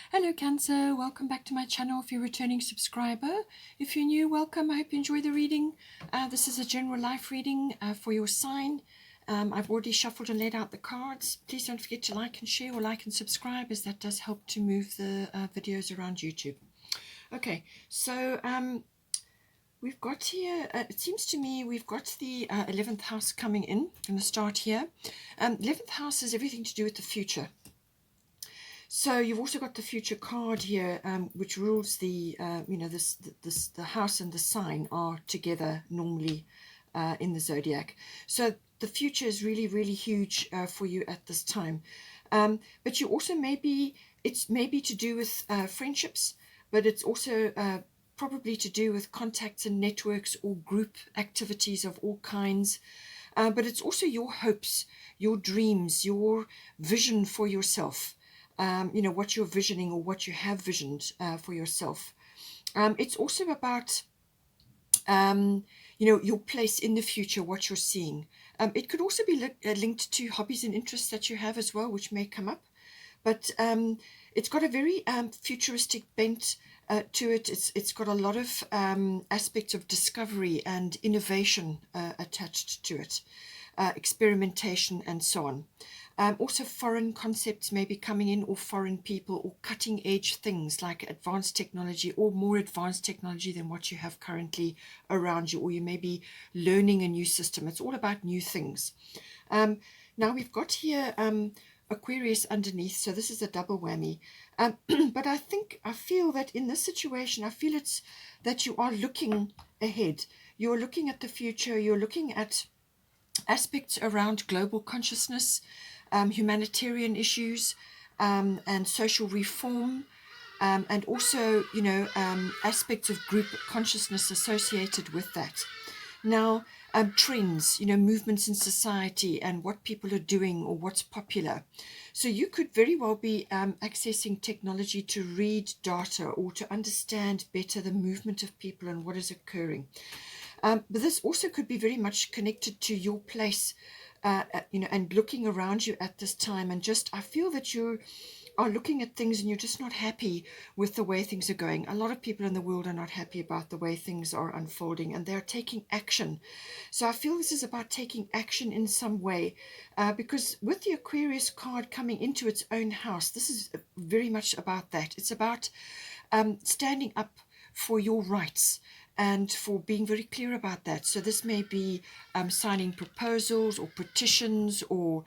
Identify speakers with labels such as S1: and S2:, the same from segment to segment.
S1: Hello Cancer, welcome back to my channel if you're a returning subscriber. If you're new, welcome. I hope you enjoy the reading. This is a general life reading for your sign. I've already shuffled and laid out the cards. Please don't forget to like and share or like and subscribe, as that does help to move the videos around YouTube. Okay, so we've got here, it seems to me we've got the 11th house coming in. I'm going to start here. 11th house is everything to do with the future. So you've also got the future card here, which rules the, the house and the sign are together normally in the zodiac. So the future is really, really huge for you at this time. But you also it's maybe to do with friendships, but it's also probably to do with contacts and networks or group activities of all kinds. But it's also your hopes, your dreams, your vision for yourself. What you're visioning or what you have visioned for yourself. It's also about, your place in the future, what you're seeing. It could also be linked to hobbies and interests that you have as well, which may come up. But it's got a very futuristic bent to it. It's got a lot of aspects of discovery and innovation attached to it, experimentation and so on. Also foreign concepts may be coming in, or foreign people, or cutting edge things like advanced technology, or more advanced technology than what you have currently around you, or you may be learning a new system. It's all about new things. Now we've got here Aquarius underneath, so this is a double whammy. But I feel that in this situation, I feel it's that you are looking ahead. You're looking at the future. You're looking at aspects around global consciousness, humanitarian issues, and social reform, and also, aspects of group consciousness associated with that. Now, trends, movements in society and what people are doing or what's popular. So you could very well be accessing technology to read data or to understand better the movement of people and what is occurring. But this also could be very much connected to your place, and looking around you at this time. And just, I feel that you are looking at things and you're just not happy with the way things are going. A lot of people in the world are not happy about the way things are unfolding, and they're taking action. So I feel this is about taking action in some way, because with the Aquarius card coming into its own house, this is very much about that. It's about standing up for your rights and for being very clear about that. So this may be signing proposals or petitions, or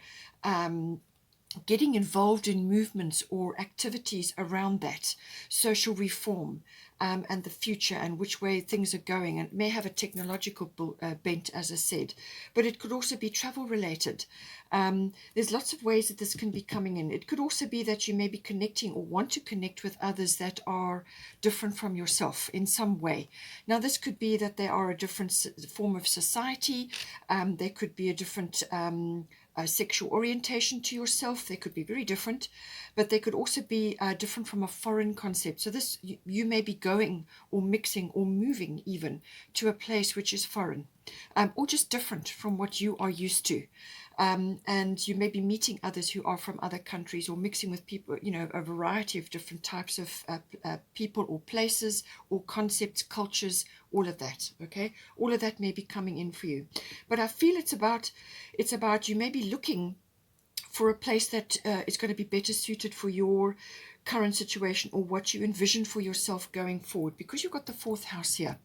S1: getting involved in movements or activities around that, social reform, and the future and which way things are going. And it may have a technological bent, as I said, but it could also be travel related. There's lots of ways that this can be coming in. It could also be that you may be connecting or want to connect with others that are different from yourself in some way. Now, this could be that they are a different form of society. They could be a different sexual orientation to yourself. They could be very different, but they could also be different from a foreign concept. So this, you may be going or mixing or moving even to a place which is foreign, or just different from what you are used to. And you may be meeting others who are from other countries, or mixing with people, a variety of different types of people or places or concepts, cultures, all of that. Okay, all of that may be coming in for you. But I feel it's about you may be looking for a place that is going to be better suited for your current situation, or what you envision for yourself going forward, because you've got the fourth house here.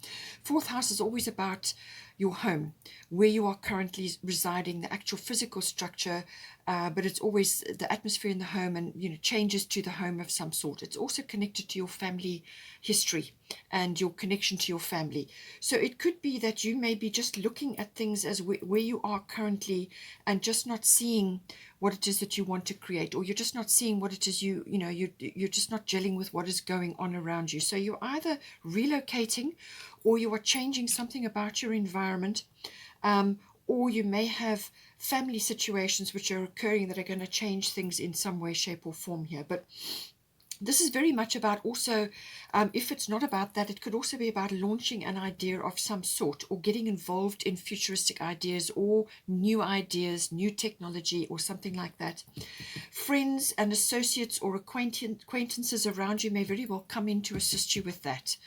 S1: Fourth house is always about your home, where you are currently residing, the actual physical structure, but it's always the atmosphere in the home, and changes to the home of some sort. It's also connected to your family history and your connection to your family. So it could be that you may be just looking at things as where you are currently, and just not seeing what it is that you want to create, or you're just not seeing what it is you're just not gelling with what is going on around you. So you're either relocating, or you are changing something about your environment, or you may have family situations which are occurring that are going to change things in some way, shape or form here. But This is very much about also, if it's not about that, it could also be about launching an idea of some sort, or getting involved in futuristic ideas or new ideas, new technology, or something like that. Friends and associates or acquaintances around you may very well come in to assist you with that.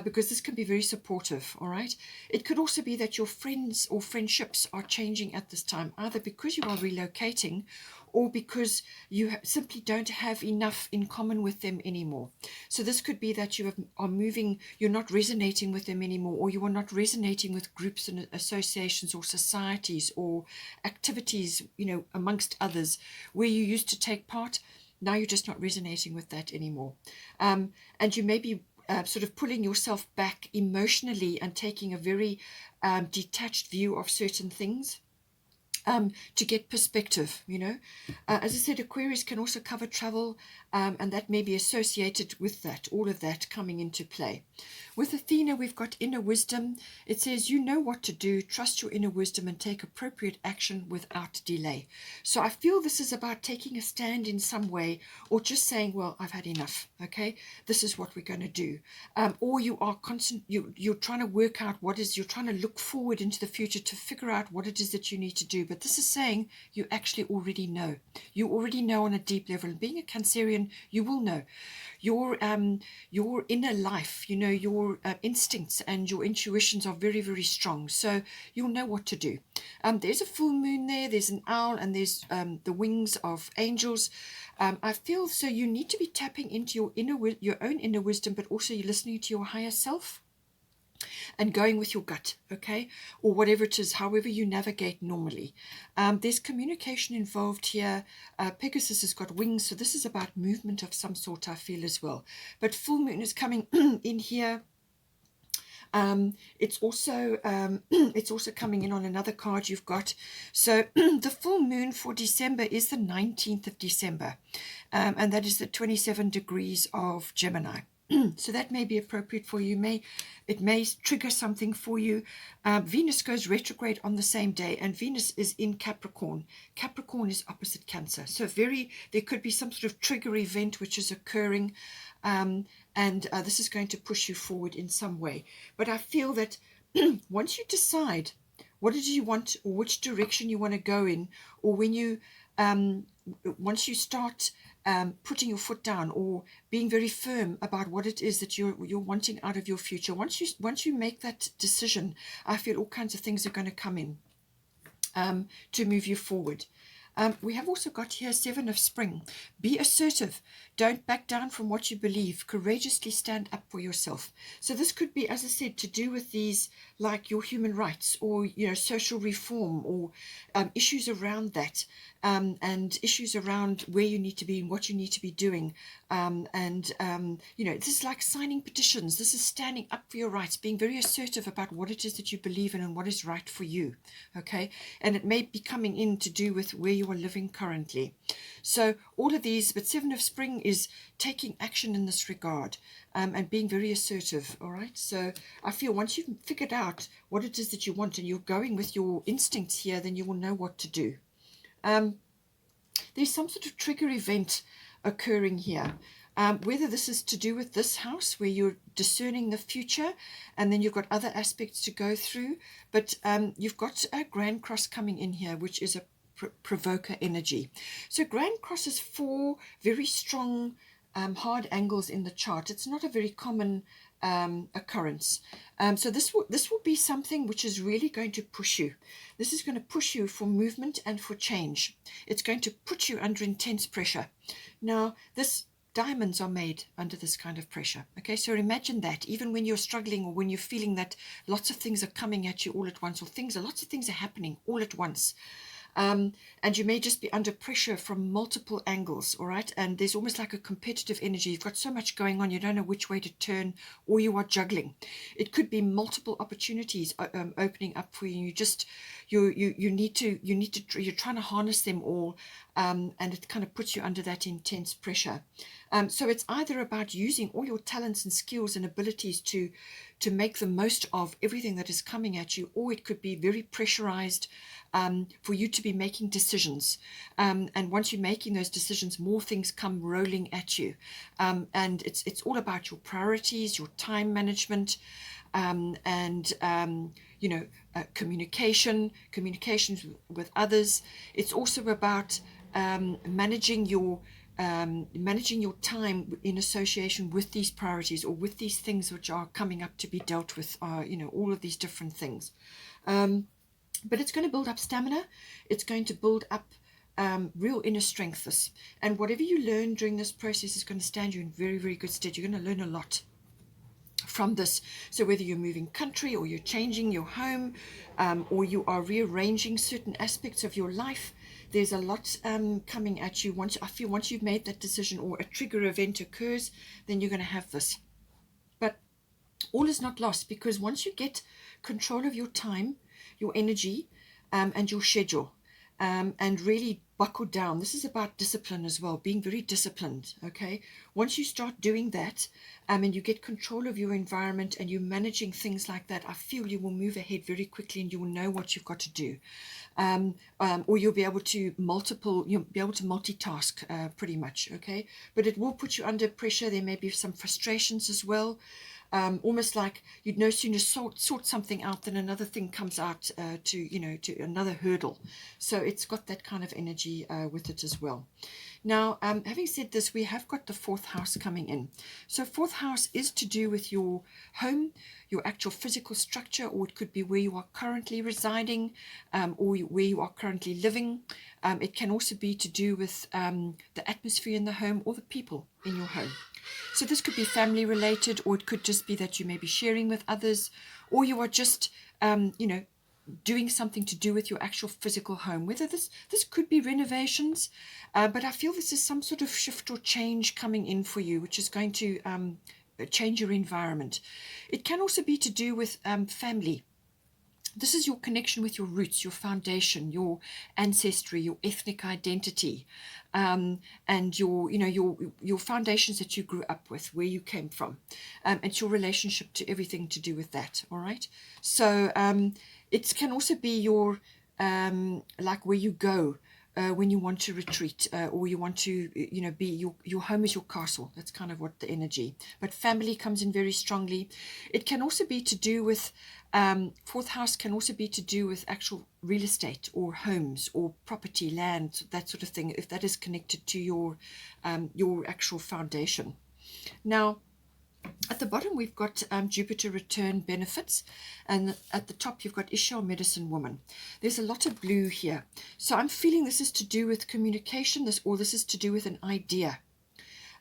S1: Because this can be very supportive, all right? It could also be that your friends or friendships are changing at this time, either because you are relocating or because you simply don't have enough in common with them anymore. So this could be that you are moving, you're not resonating with them anymore, or you are not resonating with groups and associations or societies or activities, amongst others, where you used to take part. Now you're just not resonating with that anymore. And you may be sort of pulling yourself back emotionally and taking a very detached view of certain things. To get perspective, as I said, Aquarius can also cover travel, and that may be associated with that, all of that coming into play. With Athena, we've got inner wisdom. It says, you know what to do, trust your inner wisdom and take appropriate action without delay. So I feel this is about taking a stand in some way, or just saying, well, I've had enough, okay, this is what we're going to do. Or you are you're trying to work out you're trying to look forward into the future to figure out what it is that you need to do. But this is saying you actually already know. You already know on a deep level. Being a Cancerian, you will know. Your inner life, your instincts and your intuitions are very, very strong. So you'll know what to do. There's a full moon there, there's an owl, and there's the wings of angels. I feel so you need to be tapping into your own inner wisdom, but also you're listening to your higher self and going with your gut, okay, or whatever it is, however you navigate normally. There's communication involved here. Pegasus has got wings, so this is about movement of some sort, I feel, as well. But full moon is coming in here. It's also coming in on another card you've got. So the full moon for December is the 19th of December, and that is the 27 degrees of Gemini. So that may be appropriate for you. It may trigger something for you. Venus goes retrograde on the same day, and Venus is in Capricorn. Capricorn is opposite Cancer. So there could be some sort of trigger event which is occurring, and this is going to push you forward in some way. But I feel that once you decide what it is you want, or which direction you want to go in, or once you start putting your foot down or being very firm about what it is that you're wanting out of your future, once you make that decision, I feel all kinds of things are going to come in to move you forward. We have also got here Seven of Spring. Be assertive. Don't back down from what you believe. Courageously stand up for yourself. So this could be, as I said, to do with these, like your human rights, or social reform, or issues around that, and issues around where you need to be and what you need to be doing. This is like signing petitions. This is standing up for your rights, being very assertive about what it is that you believe in and what is right for you. Okay, and it may be coming in to do with where you are living currently. So all of these, but Seven of Spring is taking action in this regard, and being very assertive. All right, so I feel once you've figured out what it is that you want and you're going with your instincts here, then you will know what to do. There's some sort of trigger event occurring here. Whether this is to do with this house where you're discerning the future, and then you've got other aspects to go through, but you've got a Grand Cross coming in here, which is a provoker energy. So Grand Cross is 4 very strong hard angles in the chart. It's not a very common occurrence. So this will be something which is really going to push you. This is going to push you for movement and for change. It's going to put you under intense pressure. Now, diamonds are made under this kind of pressure. Okay, so imagine that even when you're struggling, or when you're feeling that lots of things are coming at you all at once, or lots of things are happening all at once. And you may just be under pressure from multiple angles, all right? And there's almost like a competitive energy. You've got so much going on, you don't know which way to turn, or you are juggling. It could be multiple opportunities opening up for you. You're trying to harness them all, and it kind of puts you under that intense pressure. So it's either about using all your talents and skills and abilities to make the most of everything that is coming at you, or it could be very pressurized, for you to be making decisions. And once you're making those decisions, more things come rolling at you. And it's all about your priorities, your time management, and communications with others. It's also about managing your time in association with these priorities, or with these things which are coming up to be dealt with, all of these different things. But it's going to build up stamina. It's going to build up real inner strength. And whatever you learn during this process is going to stand you in very, very good stead. You're going to learn a lot from this. So whether you're moving country, or you're changing your home, or you are rearranging certain aspects of your life, there's a lot coming at you. Once you've made that decision, or a trigger event occurs, then you're going to have this. But all is not lost, because once you get control of your time, your energy, and your schedule, and really buckle down. This is about discipline as well, being very disciplined, okay? Once you start doing that, and you get control of your environment, and you're managing things like that, I feel you will move ahead very quickly, and you will know what you've got to do. Or you'll be able to multitask pretty much, okay? But it will put you under pressure. There may be some frustrations as well. Almost like you'd no sooner sort something out than another thing comes out to another hurdle. So it's got that kind of energy with it as well. Now, having said this, we have got the fourth house coming in. So fourth house is to do with your home, your actual physical structure, or it could be where you are currently residing, or where you are currently living. It can also be to do with the atmosphere in the home, or the people in your home. So this could be family related, or it could just be that you may be sharing with others, or you are just, doing something to do with your actual physical home. Whether this could be renovations, but I feel this is some sort of shift or change coming in for you, which is going to change your environment. It can also be to do with family. This is your connection with your roots, your foundation, your ancestry, your ethnic identity, and your foundations that you grew up with, where you came from. It's your relationship to everything to do with that. All right. So it can also be your like where you go when you want to retreat, or you want to be your home is your castle. That's kind of what the energy. But family comes in very strongly. It can also be to do with fourth house can also be to do with actual real estate, or homes, or property, land, that sort of thing, if that is connected to your actual foundation. Now, at the bottom, we've got Jupiter return benefits, and at the top, you've got Ishtar medicine woman. There's a lot of blue here. So I'm feeling this is to do with communication, this is to do with an idea.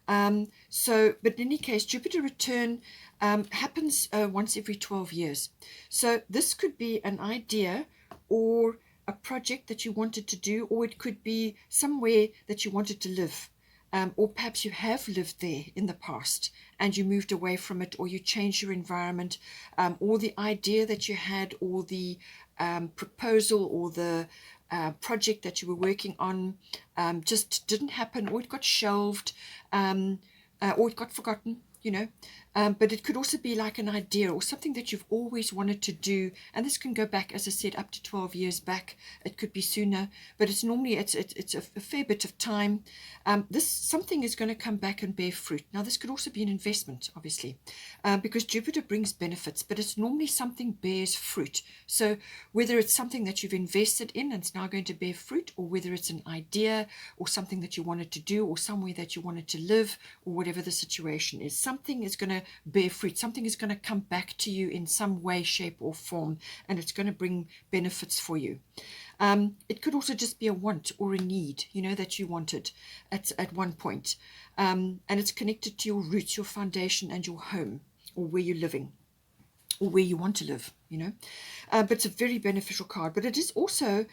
S1: But in any case, Jupiter return happens once every 12 years. So this could be an idea, or a project that you wanted to do, or it could be somewhere that you wanted to live. Or perhaps you have lived there in the past and you moved away from it, or you changed your environment, or the idea that you had, or the proposal, or the project that you were working on just didn't happen, or it got shelved, or it got forgotten, but it could also be like an idea, or something that you've always wanted to do. And this can go back, as I said, up to 12 years back. It could be sooner, but it's normally it's a fair bit of time. This something is going to come back and bear fruit. Now, this could also be an investment, obviously, because Jupiter brings benefits, but it's normally something bears fruit. So whether it's something that you've invested in and it's now going to bear fruit, or whether it's an idea, or something that you wanted to do, or somewhere that you wanted to live, or whatever the situation is, something is going to bear fruit. Something is going to come back to you in some way, shape, or form, and it's going to bring benefits for you. It could also just be a want or a need, that you wanted at one point, and it's connected to your roots, your foundation, and your home, or where you're living, or where you want to live, but it's a very beneficial card. But it is also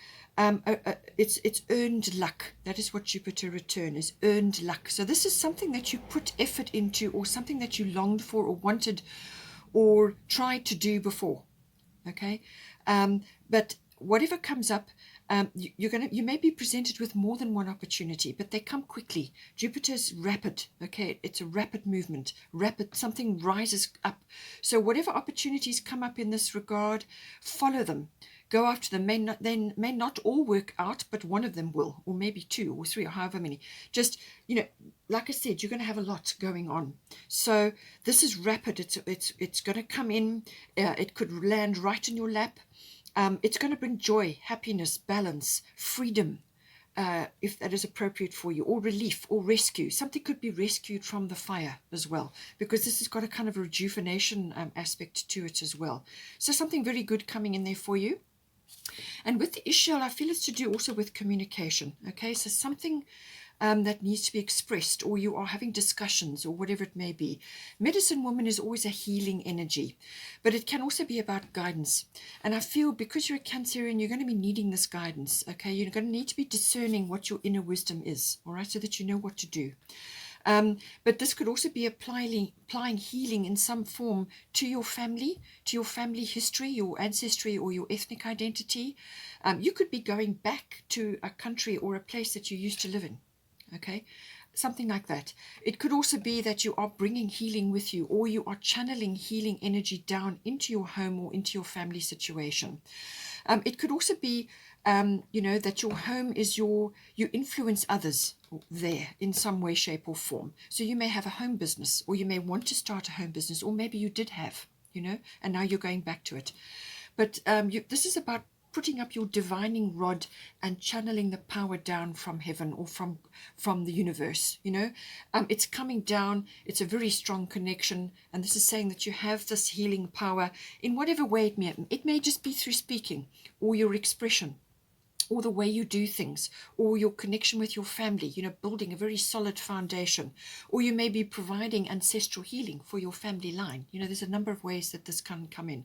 S1: it's earned luck. That is what Jupiter return is, earned luck. So this is something that you put effort into, or something that you longed for, or wanted, or tried to do before. Okay, but whatever comes up, you may be presented with more than one opportunity, but they come quickly. Jupiter's rapid. Okay, it's a rapid movement, something rises up. So whatever opportunities come up in this regard, follow them. Go after them. They may not all work out, but one of them will, or maybe two or three or however many. Just, like I said, you're going to have a lot going on. So this is rapid. It's going to come in. It could land right in your lap. It's going to bring joy, happiness, balance, freedom, if that is appropriate for you, or relief or rescue. Something could be rescued from the fire as well, because this has got a kind of rejuvenation aspect to it as well. So something very good coming in there for you. And with the Ishel, I feel it's to do also with communication. Okay, so something that needs to be expressed, or you are having discussions, or whatever it may be. Medicine woman is always a healing energy, but it can also be about guidance. And I feel because you're a Cancerian, you're going to be needing this guidance. Okay, you're going to need to be discerning what your inner wisdom is, all right, so that you know what to do. But this could also be applying healing in some form to your family history, your ancestry, or your ethnic identity. You could be going back to a country or a place that you used to live in. Okay, something like that. It could also be that you are bringing healing with you, or you are channeling healing energy down into your home or into your family situation. It could also be, that your home is you influence others there in some way, shape, or form. So you may have a home business, or you may want to start a home business, or maybe you did have, and now you're going back to it. But this is about putting up your divining rod and channeling the power down from heaven, or from the universe. It's coming down. It's a very strong connection, and this is saying that you have this healing power in whatever way it may just be through speaking, or your expression, or the way you do things, or your connection with your family, building a very solid foundation, or you may be providing ancestral healing for your family line. There's a number of ways that this can come in,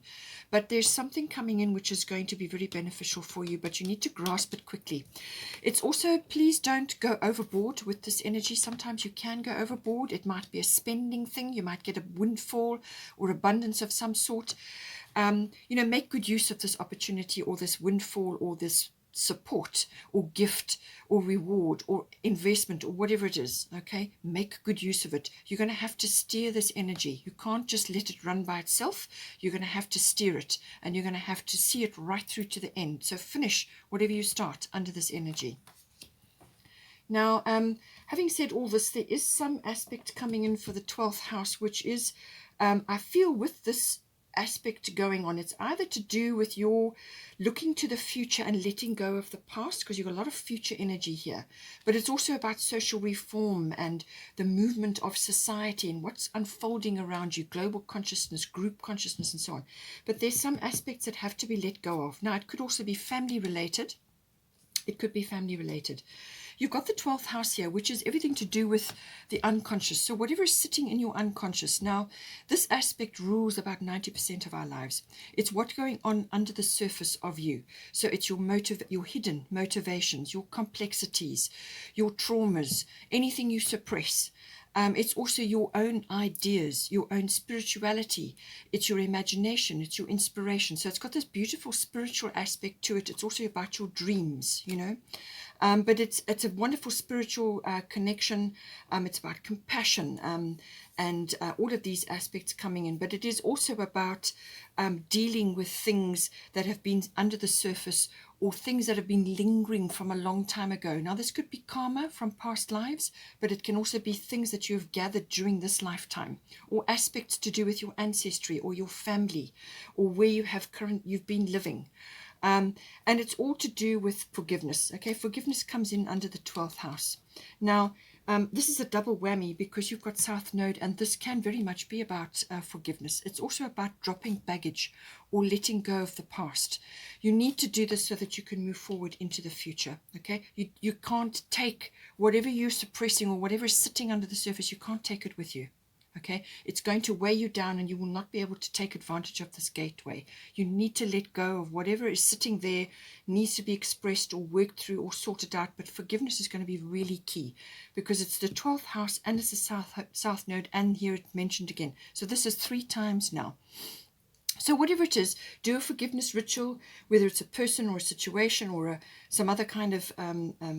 S1: but there's something coming in which is going to be very beneficial for you, but you need to grasp it quickly. It's also, please don't go overboard with this energy. Sometimes you can go overboard. It might be a spending thing. You might get a windfall or abundance of some sort. Make good use of this opportunity, or this windfall, or this support, or gift, or reward, or investment, or whatever it is. Okay, make good use of it. You're going to have to steer this energy. You can't just let it run by itself. You're going to have to steer it, and you're going to have to see it right through to the end. So finish whatever you start under this energy. Now, having said all this, there is some aspect coming in for the 12th house, which is, I feel with this aspect going on, it's either to do with your looking to the future and letting go of the past, because you've got a lot of future energy here, but it's also about social reform and the movement of society and what's unfolding around you, global consciousness, group consciousness, and so on. But there's some aspects that have to be let go of. Now, it could also be family related. It could be family related. You've got the 12th house here, which is everything to do with the unconscious. So whatever is sitting in your unconscious. Now, this aspect rules about 90% of our lives. It's what's going on under the surface of you. So it's your hidden motivations, your complexities, your traumas, anything you suppress. It's also your own ideas, your own spirituality. It's your imagination. It's your inspiration. So it's got this beautiful spiritual aspect to it. It's also about your dreams, but it's a wonderful spiritual connection. It's about compassion and all of these aspects coming in. But it is also about dealing with things that have been under the surface, or things that have been lingering from a long time ago. Now, this could be karma from past lives, but it can also be things that you have gathered during this lifetime, or aspects to do with your ancestry or your family, or where you've been living. And it's all to do with forgiveness. Okay, forgiveness comes in under the 12th house. Now, this is a double whammy, because you've got South Node, and this can very much be about forgiveness. It's also about dropping baggage or letting go of the past. You need to do this so that you can move forward into the future. Okay, you can't take whatever you're suppressing or whatever is sitting under the surface. You can't take it with you. Okay, it's going to weigh you down, and you will not be able to take advantage of this gateway. You need to let go of whatever is sitting there, needs to be expressed or worked through or sorted out. But forgiveness is going to be really key, because it's the 12th house, and it's the South Node, and here it's mentioned again. So this is 3 times now. So whatever it is, do a forgiveness ritual, whether it's a person or a situation or some other kind of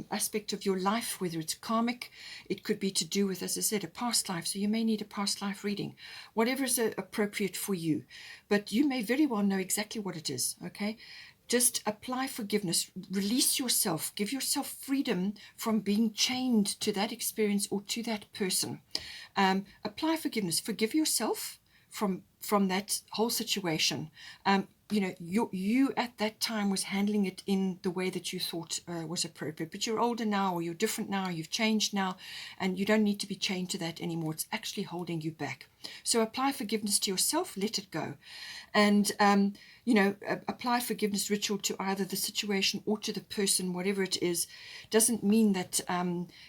S1: aspect of your life, whether it's karmic. It could be to do with, as I said, a past life. So you may need a past life reading, whatever is appropriate for you. But you may very well know exactly what it is, okay? just apply forgiveness, release yourself, give yourself freedom from being chained to that experience or to that person. Apply forgiveness, forgive yourself from that whole situation. You know, you at that time was handling it in the way that you thought was appropriate, but you're older now, or you're different now, you've changed now, and you don't need to be chained to that anymore. It's actually holding you back. So apply forgiveness to yourself, let it go. And you know, apply forgiveness ritual to either the situation or to the person, whatever it is. Doesn't mean that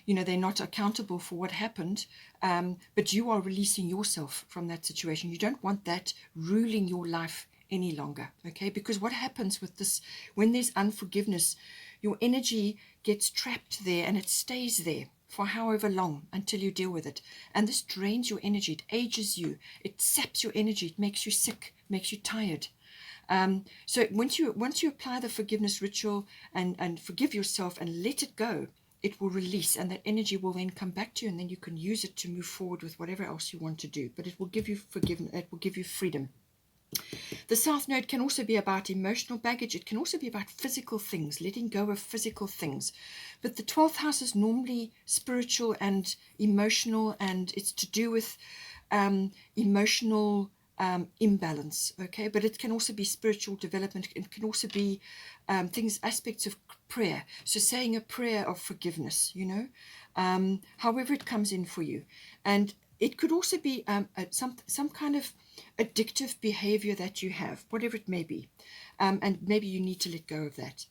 S1: you know, they're not accountable for what happened, but you are releasing yourself from that situation. You don't want that ruling your life any longer, okay? Because what happens with this, when there's unforgiveness, your energy gets trapped there and it stays there for however long until you deal with it. And this drains your energy, it ages you, it saps your energy, it makes you sick, makes you tired. So once you apply the forgiveness ritual and forgive yourself and let it go, it will release, and that energy will then come back to you, and then you can use it to move forward with whatever else you want to do. But it will give you forgiveness, it will give you freedom. The South Node can also be about emotional baggage. It can also be about physical things, letting go of physical things. But the 12th house is normally spiritual and emotional, and it's to do with emotional imbalance, okay? But it can also be spiritual development. It can also be things, aspects of prayer. So saying a prayer of forgiveness, you know, however it comes in for you. And it could also be some kind of addictive behavior that you have, whatever it may be. And maybe you need to let go of that.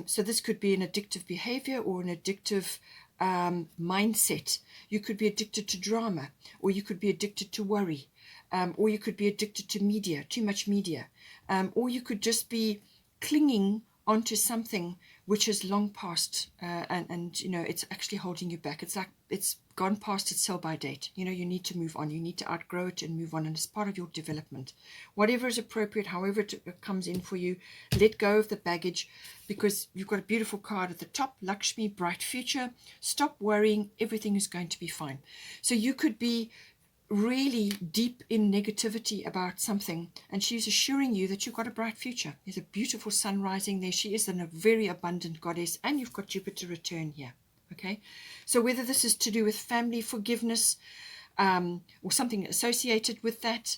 S1: So this could be an addictive behavior or an addictive mindset. You could be addicted to drama, or you could be addicted to worry, or you could be addicted to media, too much media, or you could just be clinging onto something which is long past, and you know, it's actually holding you back. It's like it's gone past its sell-by date. You know, you need to move on. You need to outgrow it and move on, and it's part of your development. Whatever is appropriate, however it comes in for you, let go of the baggage, because you've got a beautiful card at the top, Lakshmi, bright future. Stop worrying. Everything is going to be fine. So you could be really deep in negativity about something, and she's assuring you that you've got a bright future. There's a beautiful sun rising there. She is a very abundant goddess, and you've got Jupiter return here, okay? So whether this is to do with family forgiveness, or something associated with that,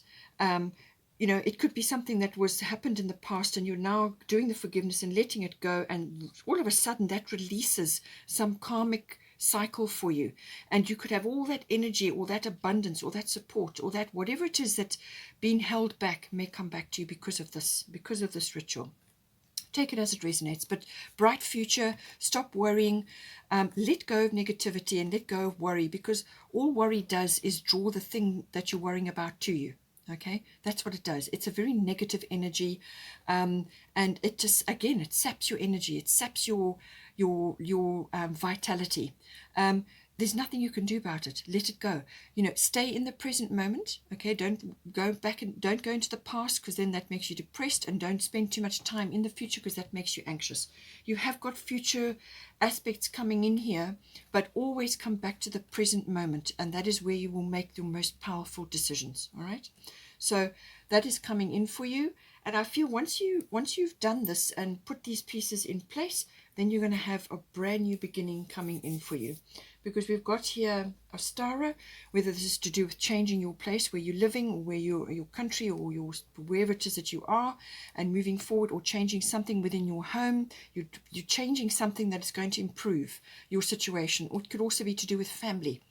S1: you know, it could be something that was happened in the past, and you're now doing the forgiveness and letting it go, and all of a sudden that releases some karmic cycle for you, and you could have all that energy or that abundance or that support or that whatever it is that's been held back may come back to you because of this ritual. Take it as it resonates. But bright future, stop worrying, let go of negativity and let go of worry, because all worry does is draw the thing that you're worrying about to you. Okay, that's what it does. It's a very negative energy, and it just, again, it saps your energy, it saps your vitality. There's nothing you can do about it. Let it go. You know, stay in the present moment. Okay, don't go back and don't go into the past, because then that makes you depressed, and don't spend too much time in the future, because that makes you anxious. You have got future aspects coming in here, but always come back to the present moment, and that is where you will make your most powerful decisions. All right, so that is coming in for you, and I feel once you've done this and put these pieces in place, then you're going to have a brand new beginning coming in for you. Because we've got here Astara, whether this is to do with changing your place where you're living, or where your country, or wherever it is that you are, and moving forward, or changing something within your home. You're changing something that is going to improve your situation, or it could also be to do with family.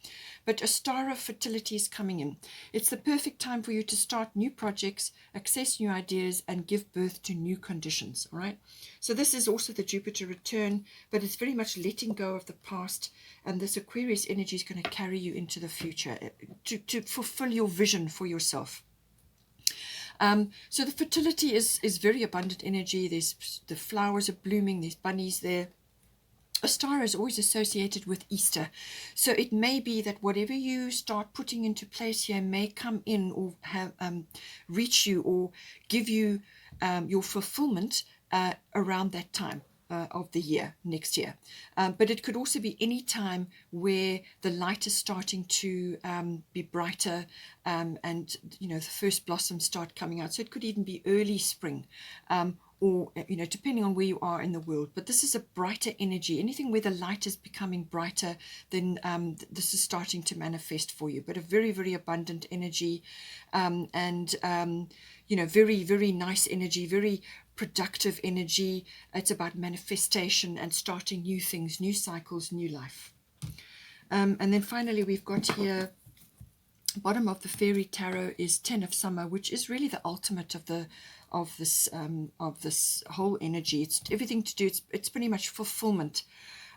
S1: But Astara fertility is coming in. It's the perfect time for you to start new projects, access new ideas, and give birth to new conditions. All right. So this is also the Jupiter return, but it's very much letting go of the past, and this Aquarius energy is going to carry you into the future to fulfill your vision for yourself. So the fertility is very abundant energy. The flowers are blooming. There's bunnies there. Astara is always associated with Easter. So it may be that whatever you start putting into place here may come in, or have reach you, or give you your fulfillment around that time of the year, next year. But it could also be any time where the light is starting to be brighter, and you know, the first blossoms start coming out. So it could even be early spring, or, you know, depending on where you are in the world. But this is a brighter energy. Anything where the light is becoming brighter, then this is starting to manifest for you. But a very, very abundant energy, and you know, very, very nice energy, very productive energy. It's about manifestation and starting new things, new cycles, new life. And then finally, we've got here, bottom of the fairy tarot is 10 of summer, which is really the ultimate of this whole energy. It's everything to do, it's pretty much fulfillment.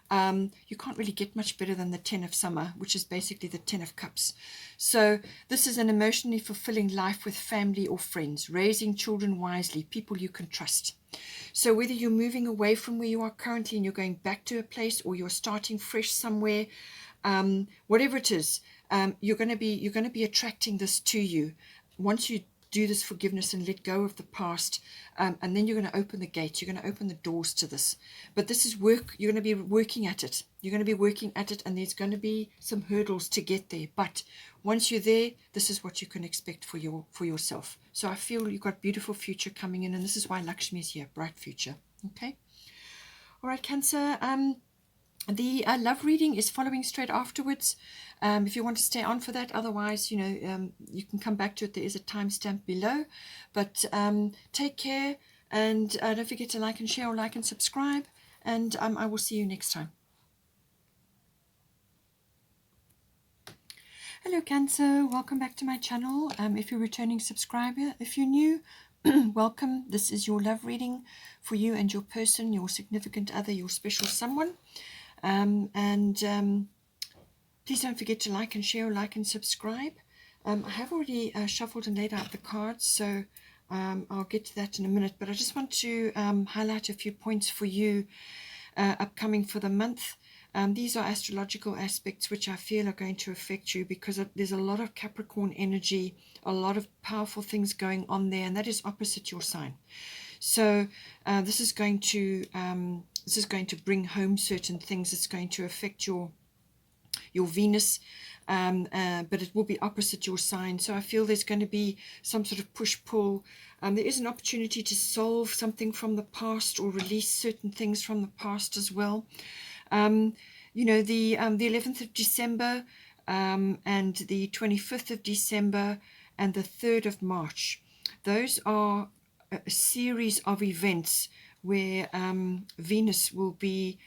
S1: You can't really get much better than the 10 of summer, which is basically the 10 of cups. So this is an emotionally fulfilling life with family or friends, raising children wisely, people you can trust. So whether you're moving away from where you are currently and you're going back to a place, or you're starting fresh somewhere, whatever it is, you're going to be attracting this to you once you do this forgiveness and let go of the past, and then you're going to open the gates, you're going to open the doors to this. But this is work. You're going to be working at it, and there's going to be some hurdles to get there, but once you're there, this is what you can expect for yourself. So I feel you've got beautiful future coming in, and this is why Lakshmi is here, bright future. Okay, all right, Cancer. The love reading is following straight afterwards, if you want to stay on for that. Otherwise, you know, you can come back to it. There is a timestamp below. But take care, and don't forget to like and share, or like and subscribe, and I will see you next time. Hello Cancer, welcome back to my channel. If you're a returning subscriber, if you're new, welcome. This is your love reading for you and your person, your significant other, your special someone. Please don't forget to like and share, like and subscribe. I have already shuffled and laid out the cards, so I'll get to that in a minute, but I just want to highlight a few points for you upcoming for the month. These are astrological aspects which I feel are going to affect you, because there's a lot of Capricorn energy, a lot of powerful things going on there, and that is opposite your sign. So this is going to bring home certain things. It's going to affect your Venus, but it will be opposite your sign. So I feel there's going to be some sort of push-pull. There is an opportunity to solve something from the past, or release certain things from the past as well. You know, the 11th of December, and the 25th of December, and the 3rd of March. Those are a series of events where Venus will be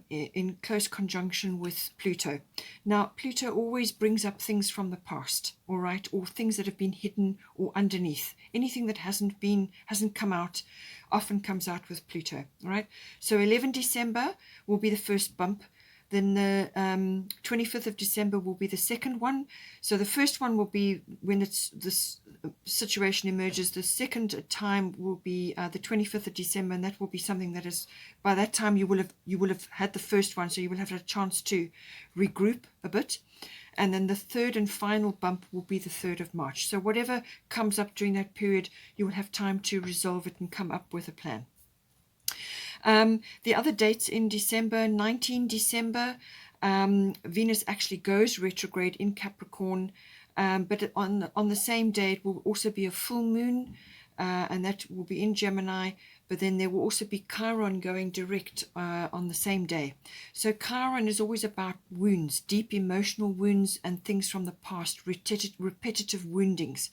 S1: in close conjunction with Pluto. Now, Pluto always brings up things from the past, all right, or things that have been hidden or underneath. Anything that hasn't come out often comes out with Pluto, all right? So 11 December will be the first bump. Then the 25th of December will be the second one. So the first one will be when this situation emerges. The second time will be the 25th of December, and that will be something that is, by that time you will have had the first one, so you will have a chance to regroup a bit. And then the third and final bump will be the 3rd of March. So whatever comes up during that period, you will have time to resolve it and come up with a plan. The other dates in December, 19 December, Venus actually goes retrograde in Capricorn, but on the same day it will also be a full moon, and that will be in Gemini, but then there will also be Chiron going direct on the same day. So Chiron is always about wounds, deep emotional wounds and things from the past, repetitive woundings.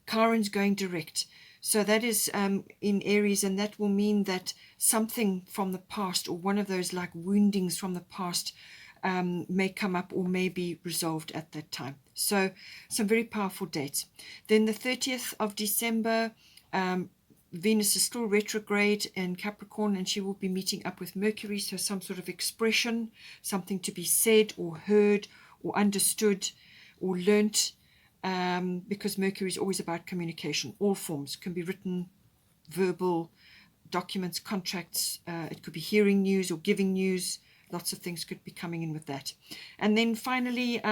S1: Chiron's going direct. So that is in Aries, and that will mean that something from the past, or one of those like woundings from the past, may come up or may be resolved at that time. So some very powerful dates. Then the 30th of December, Venus is still retrograde in Capricorn, and she will be meeting up with Mercury. So some sort of expression, something to be said or heard or understood or learnt. Because Mercury is always about communication. All forms can be written, verbal, documents, contracts. It could be hearing news or giving news. Lots of things could be coming in with that. And then finally,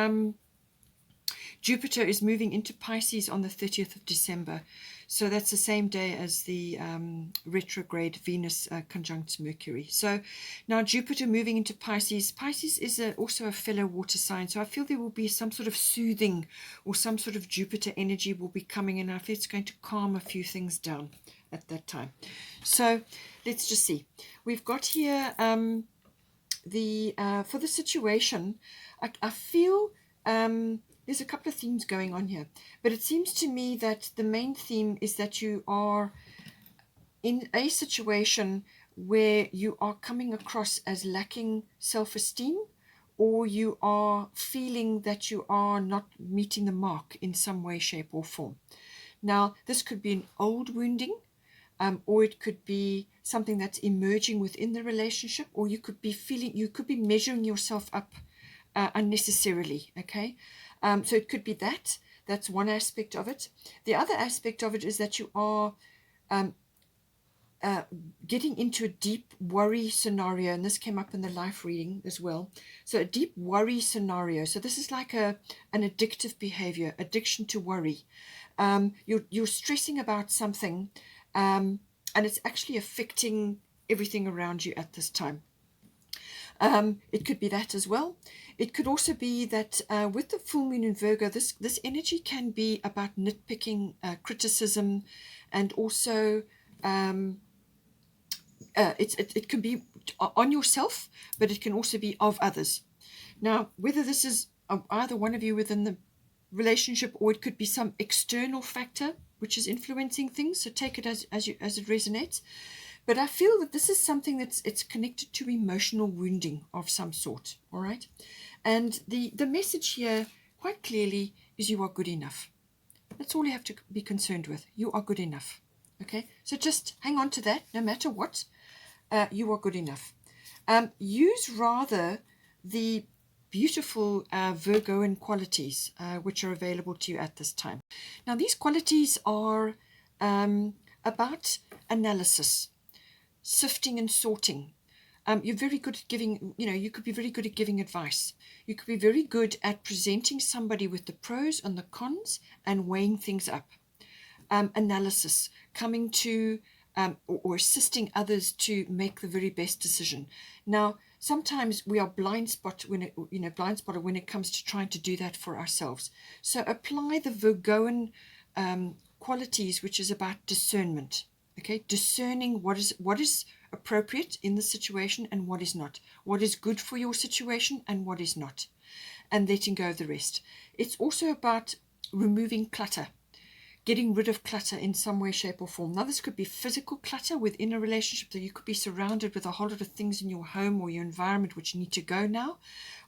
S1: Jupiter is moving into Pisces on the 30th of December. So that's the same day as the retrograde Venus conjunct Mercury. So now Jupiter moving into Pisces. Pisces is also a fellow water sign. So I feel there will be some sort of soothing or some sort of Jupiter energy will be coming in. I feel it's going to calm a few things down at that time. So let's just see. We've got here for the situation, I feel there's a couple of themes going on here, but it seems to me that the main theme is that you are in a situation where you are coming across as lacking self-esteem, or you are feeling that you are not meeting the mark in some way, shape, or form. Now, this could be an old wounding, or it could be something that's emerging within the relationship, or you could be measuring yourself up unnecessarily. Okay, so it could be that. That's one aspect of it. The other aspect of it is that you are getting into a deep worry scenario, and this came up in the life reading as well. So a deep worry scenario. So this is like an addictive behavior, addiction to worry. You're stressing about something, and it's actually affecting everything around you at this time. It could be that as well. It could also be that with the full moon in Virgo, this energy can be about nitpicking, criticism, and also it can be on yourself, but it can also be of others. Now, whether this is either one of you within the relationship, or it could be some external factor which is influencing things, so take it as it resonates. But I feel that this is something it's connected to emotional wounding of some sort. All right, and the message here quite clearly is you are good enough. That's all you have to be concerned with. You are good enough. Okay, so just hang on to that no matter what. You are good enough. Use rather the beautiful Virgoan qualities which are available to you at this time. Now, these qualities are about analysis, sifting and sorting. You're very good at giving, you could be very good at giving advice. You could be very good at presenting somebody with the pros and the cons and weighing things up. Analysis, coming to or assisting others to make the very best decision. Now, sometimes we are blindspotted when it comes to trying to do that for ourselves. So apply the Virgoan qualities, which is about discernment. Okay, discerning what is appropriate in the situation and what is not, what is good for your situation and what is not, and letting go of the rest. It's also about removing clutter, getting rid of clutter in some way, shape, or form. Now, this could be physical clutter within a relationship, that you could be surrounded with a whole lot of things in your home or your environment which need to go now,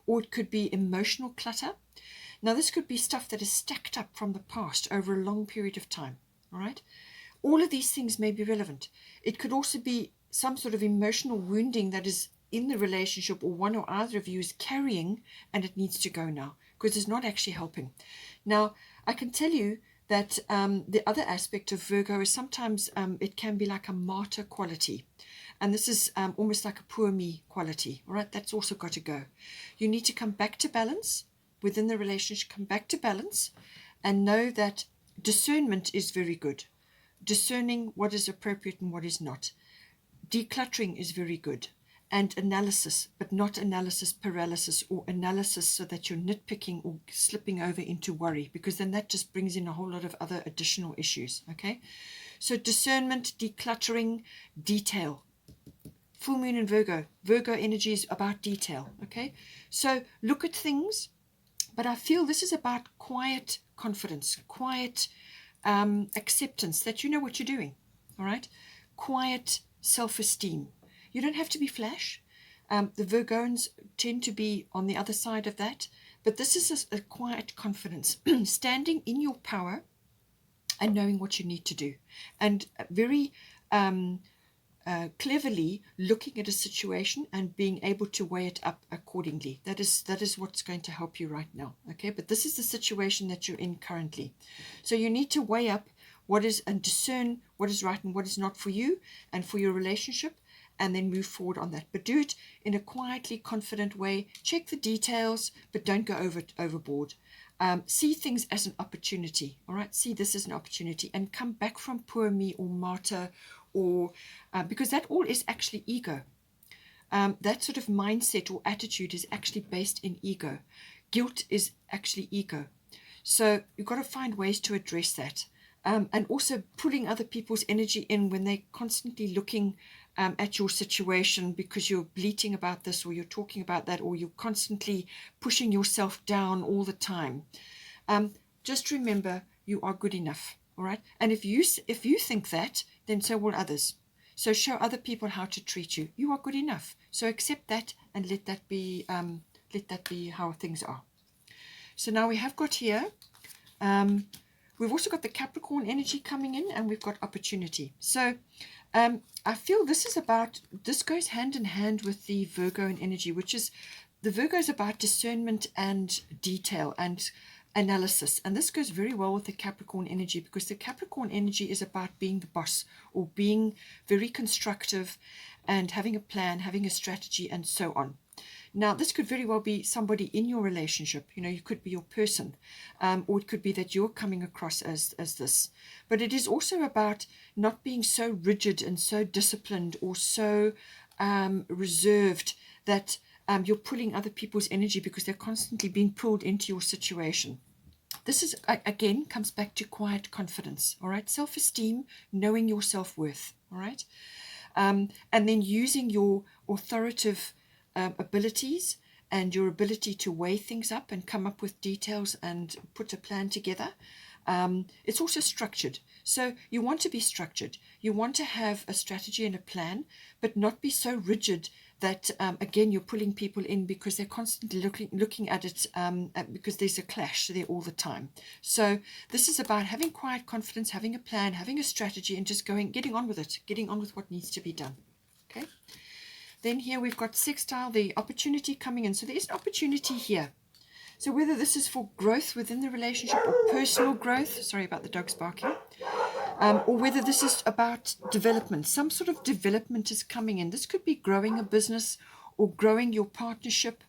S1: or it could be emotional clutter. Now, this could be stuff that is stacked up from the past over a long period of time. All right, all of these things may be relevant. It could also be some sort of emotional wounding that is in the relationship, or one or other of you is carrying, and it needs to go now because it's not actually helping. Now, I can tell you that the other aspect of Virgo is sometimes it can be like a martyr quality. And this is almost like a poor me quality. All right, that's also got to go. You need to come back to balance within the relationship, come back to balance, and know that discernment is very good. Discerning what is appropriate and what is not. Decluttering is very good. And analysis, but not analysis paralysis, or analysis so that you're nitpicking or slipping over into worry, because then that just brings in a whole lot of other additional issues. Okay, so discernment, decluttering, detail. Full moon in Virgo. Virgo energy is about detail. Okay, so look at things, but I feel this is about quiet confidence, quiet acceptance that you know what you're doing. All right, quiet self-esteem. You don't have to be flash. The Virgons tend to be on the other side of that. But this is a quiet confidence, standing in your power and knowing what you need to do. And very cleverly looking at a situation and being able to weigh it up accordingly. That is what's going to help you right now. Okay, but this is the situation that you're in currently. So you need to weigh up what is and discern what is right and what is not for you and for your relationship, and then move forward on that. But do it in a quietly confident way. Check the details, but don't go overboard. See things as an opportunity. All right, see this as an opportunity, and come back from poor me or martyr, or because that all is actually ego. That sort of mindset or attitude is actually based in ego. Guilt is actually ego. So you've got to find ways to address that. and also pulling other people's energy in when they're constantly looking at your situation because you're bleating about this, or you're talking about that, or you're constantly pushing yourself down all the time. Just remember, you are good enough, all right? And if you think that, then so will others. So show other people how to treat you. You are good enough. So accept that and let that be how things are. So now we have got here, we've also got the Capricorn energy coming in, and we've got opportunity. So I feel this goes hand in hand with the Virgo energy, which is, the Virgo is about discernment and detail and analysis. And this goes very well with the Capricorn energy, because the Capricorn energy is about being the boss, or being very constructive and having a plan, having a strategy, and so on. Now, this could very well be somebody in your relationship. You know, you could be your person, or it could be that you're coming across as this. But it is also about not being so rigid and so disciplined, or so reserved that you're pulling other people's energy because they're constantly being pulled into your situation. This is, again, comes back to quiet confidence, all right? Self-esteem, knowing your self-worth, all right? And then using your authoritative abilities and your ability to weigh things up and come up with details and put a plan together. It's also structured. So you want to be structured. You want to have a strategy and a plan, but not be so rigid that, again, you're pulling people in because they're constantly looking at it because there's a clash there all the time. So this is about having quiet confidence, having a plan, having a strategy, and just getting on with it, getting on with what needs to be done. Okay. Then here we've got sextile, the opportunity coming in. So there is an opportunity here. So whether this is for growth within the relationship, or personal growth, sorry about the dogs barking, or whether this is about development, some sort of development is coming in. This could be growing a business, or growing your partnership,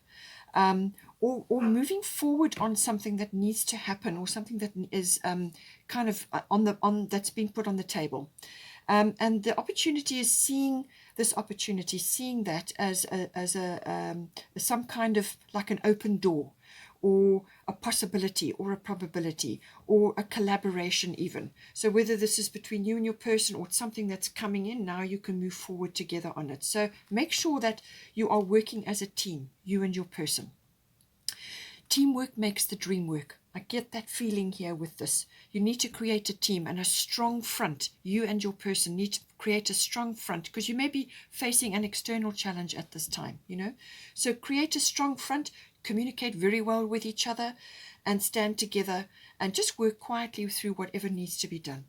S1: or moving forward on something that needs to happen, or something that is kind of that's been put on the table. And the opportunity is seeing this opportunity, seeing that as some kind of like an open door, or a possibility, or a probability, or a collaboration even. So whether this is between you and your person, or something that's coming in now, you can move forward together on it. So make sure that you are working as a team, you and your person. Teamwork makes the dream work. I get that feeling here with this. You need to create a team and a strong front. You and your person need to create a strong front, because you may be facing an external challenge at this time, you know. So create a strong front, communicate very well with each other, and stand together, and just work quietly through whatever needs to be done.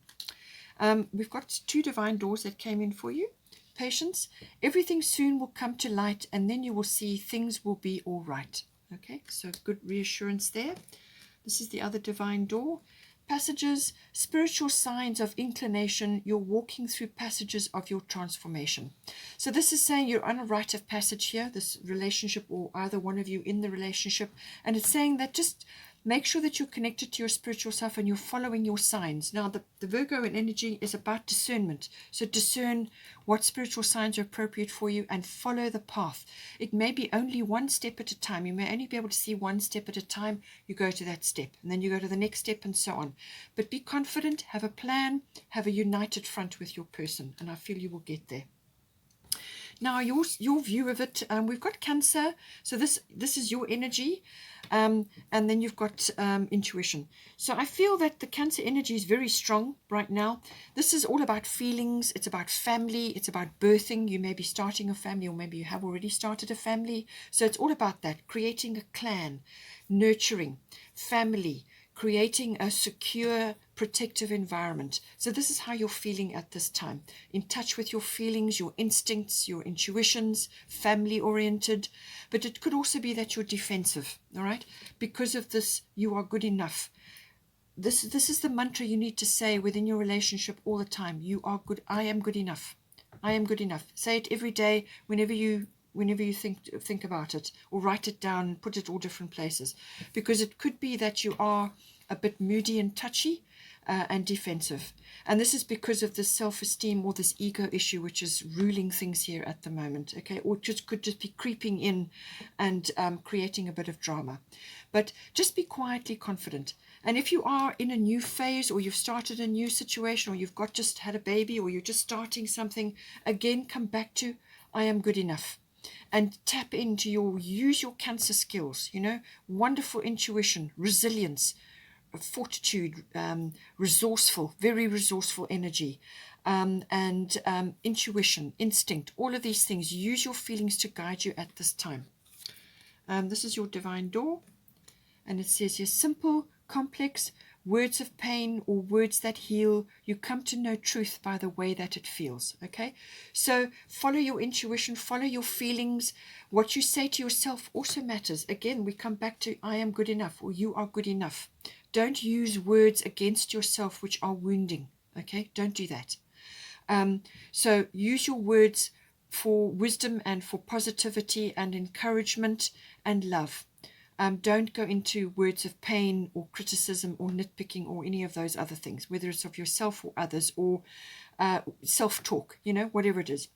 S1: We've got 2 divine doors that came in for you. Patience. Everything soon will come to light, and then you will see things will be all right. Okay, so good reassurance there. This is the other divine door. Passages, spiritual signs of inclination. You're walking through passages of your transformation. So this is saying you're on a rite of passage here, this relationship, or either one of you in the relationship. And it's saying that just make sure that you're connected to your spiritual self and you're following your signs. Now, the Virgo in energy is about discernment. So discern what spiritual signs are appropriate for you and follow the path. It may be only one step at a time. You may only be able to see one step at a time. You go to that step, and then you go to the next step, and so on. But be confident, have a plan, have a united front with your person, and I feel you will get there. Now, your view of it, we've got Cancer. So this is your energy. And then you've got intuition. So I feel that the Cancer energy is very strong right now. This is all about feelings. It's about family. It's about birthing. You may be starting a family, or maybe you have already started a family. So it's all about that, creating a clan, nurturing, family, creating a secure, protective environment. So this is how you're feeling at this time. In touch with your feelings, your instincts, your intuitions, family-oriented. But it could also be that you're defensive, all right? Because of this, you are good enough. This is the mantra you need to say within your relationship all the time. You are good. I am good enough. I am good enough. Say it every day whenever you think about it, or write it down, put it all different places, because it could be that you are a bit moody and touchy and defensive, and this is because of this self-esteem or this ego issue which is ruling things here at the moment. Okay, or could just be creeping in and creating a bit of drama. But just be quietly confident. And if you are in a new phase, or you've started a new situation, or you've just had a baby, or you're just starting something, again, come back to I am good enough. And tap into use your Cancer skills, wonderful intuition, resilience, fortitude, resourceful, very resourceful energy, and intuition, instinct, all of these things. Use your feelings to guide you at this time. This is your divine door, and it says here, simple, complex, words of pain or words that heal. You come to know truth by the way that it feels. Okay, so follow your intuition, follow your feelings. What you say to yourself also matters. Again, we come back to I am good enough, or you are good enough. Don't use words against yourself which are wounding. Okay, don't do that. So use your words for wisdom and for positivity and encouragement and love. Don't go into words of pain or criticism or nitpicking or any of those other things, whether it's of yourself or others, or self-talk, whatever it is.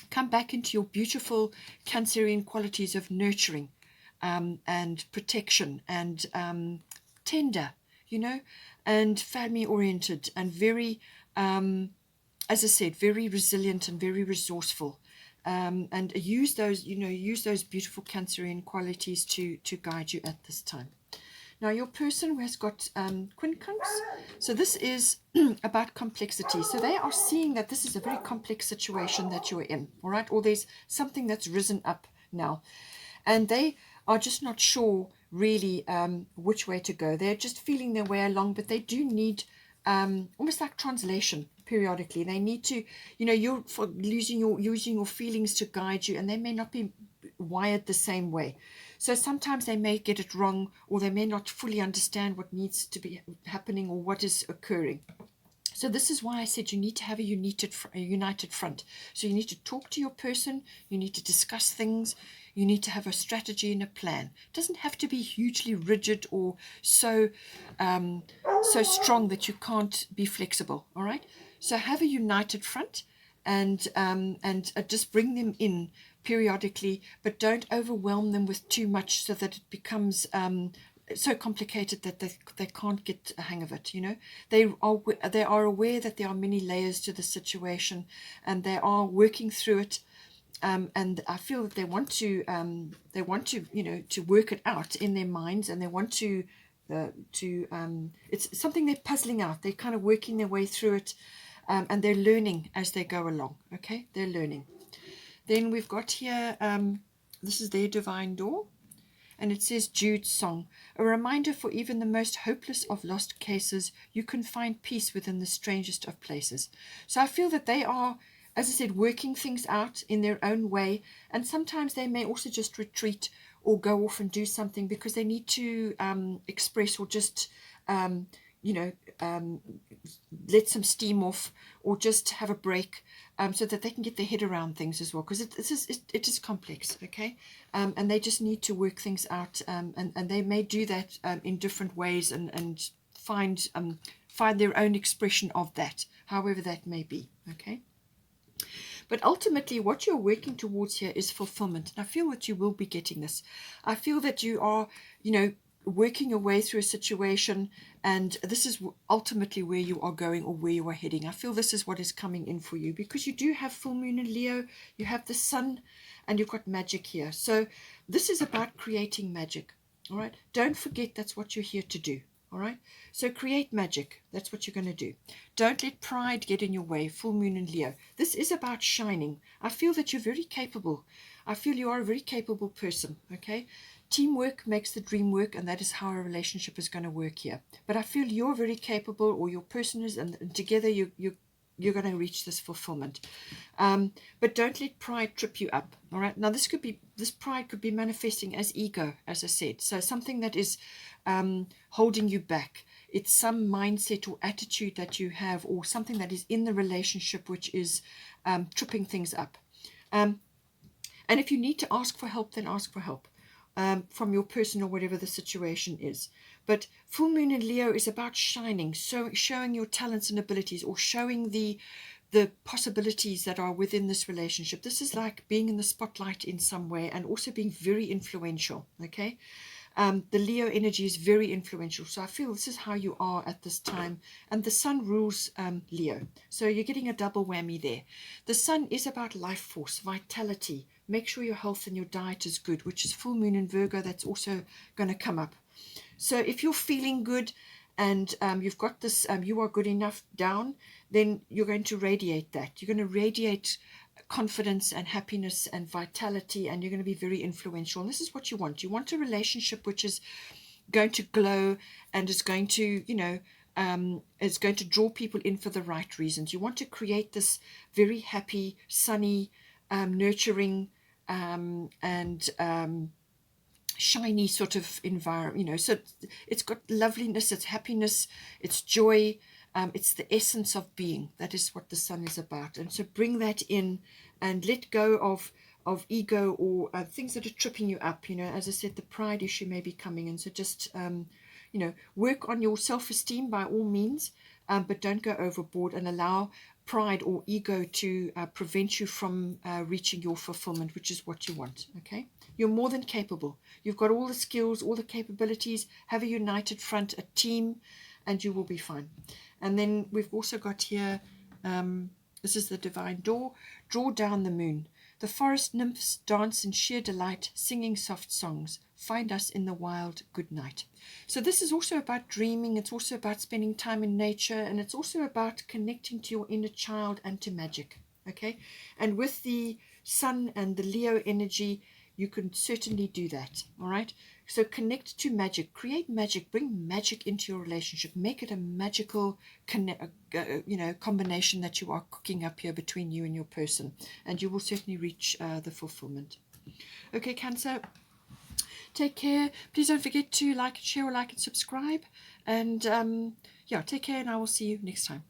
S1: Come back into your beautiful Cancerian qualities of nurturing, and protection, and tender, and family-oriented, and very, as I said, very resilient and very resourceful. And use those beautiful Cancerian qualities to guide you at this time. Now, your person has got quincunx. So this is about complexity. So they are seeing that this is a very complex situation that you're in, all right? Or there's something that's risen up now. And they are just not sure really which way to go. They're just feeling their way along, but they do need almost like translation periodically. They need to, you're using your feelings to guide you, and they may not be wired the same way. So sometimes they may get it wrong, or they may not fully understand what needs to be happening or what is occurring. So this is why I said you need to have a united front. So you need to talk to your person, you need to discuss things, you need to have a strategy and a plan. It doesn't have to be hugely rigid or so strong that you can't be flexible, all right? So have a united front, and just bring them in periodically, but don't overwhelm them with too much so that it becomes so complicated that they can't get a hang of it. They are aware that there are many layers to the situation, and they are working through it. And I feel that they want to to work it out in their minds, and they want to it's something they're puzzling out. They're kind of working their way through it, and they're learning as they go along. Okay, they're learning. Then we've got here, this is their divine door, and it says Jude's song, a reminder for even the most hopeless of lost cases, you can find peace within the strangest of places. So I feel that they are, as I said, working things out in their own way, and sometimes they may also just retreat or go off and do something because they need to express, or just let some steam off, or just have a break, so that they can get their head around things as well, because it is complex. Okay, and they just need to work things out, and they may do that in different ways, and find their own expression of that, however that may be. Okay. But ultimately, what you're working towards here is fulfillment. And I feel that you will be getting this. I feel that you are, working your way through a situation, and this is ultimately where you are going, or where you are heading. I feel this is what is coming in for you, because you do have full moon in Leo, you have the sun, and you've got magic here. So this is about creating magic. All right. Don't forget that's what you're here to do. All right. So create magic. That's what you're going to do. Don't let pride get in your way. Full moon in Leo. This is about shining. I feel that you're very capable. I feel you are a very capable person. Okay. Teamwork makes the dream work, and that is how a relationship is going to work here. But I feel you're very capable, or your person is, and together you're going to reach this fulfillment. But don't let pride trip you up. All right. Now this pride could be manifesting as ego, as I said. So something that is holding you back. It's some mindset or attitude that you have, or something that is in the relationship which is tripping things up. And if you need to ask for help, then ask for help from your person, or whatever the situation is. But full moon in Leo is about shining, so showing your talents and abilities, or showing the possibilities that are within this relationship. This is like being in the spotlight in some way, and also being very influential. Okay. The Leo energy is very influential. So I feel this is how you are at this time. And the sun rules Leo. So you're getting a double whammy there. The sun is about life force, vitality. Make sure your health and your diet is good, which is full moon in Virgo. That's also going to come up. So if you're feeling good and you've got this, you are good enough down, then you're going to radiate that. You're going to radiate confidence and happiness and vitality, and you're going to be very influential. And this is what you want. You want a relationship which is going to glow and is going to, is going to draw people in for the right reasons. You want to create this very happy, sunny, nurturing, and shiny sort of environment, so it's got loveliness, it's happiness, it's joy, it's the essence of being. That is what the sun is about. And so bring that in and let go of ego or things that are tripping you up. As I said, the pride issue may be coming, and so just work on your self-esteem by all means, but don't go overboard and allow pride or ego to prevent you from reaching your fulfillment, which is what you want. Okay, you're more than capable. You've got all the skills, all the capabilities. Have a united front, a team, and you will be fine. And then we've also got here, this is the divine door. Draw down the moon. The forest nymphs dance in sheer delight, singing soft songs. Find us in the wild, good night. So this is also about dreaming. It's also about spending time in nature, and it's also about connecting to your inner child and to magic. Okay, and with the sun and the Leo energy, you can certainly do that. All right, so connect to magic, create magic, bring magic into your relationship, make it a magical combination that you are cooking up here between you and your person, and you will certainly reach the fulfillment. Okay, Cancer, take care. Please don't forget to like and share, or like and subscribe, and take care, and I will see you next time.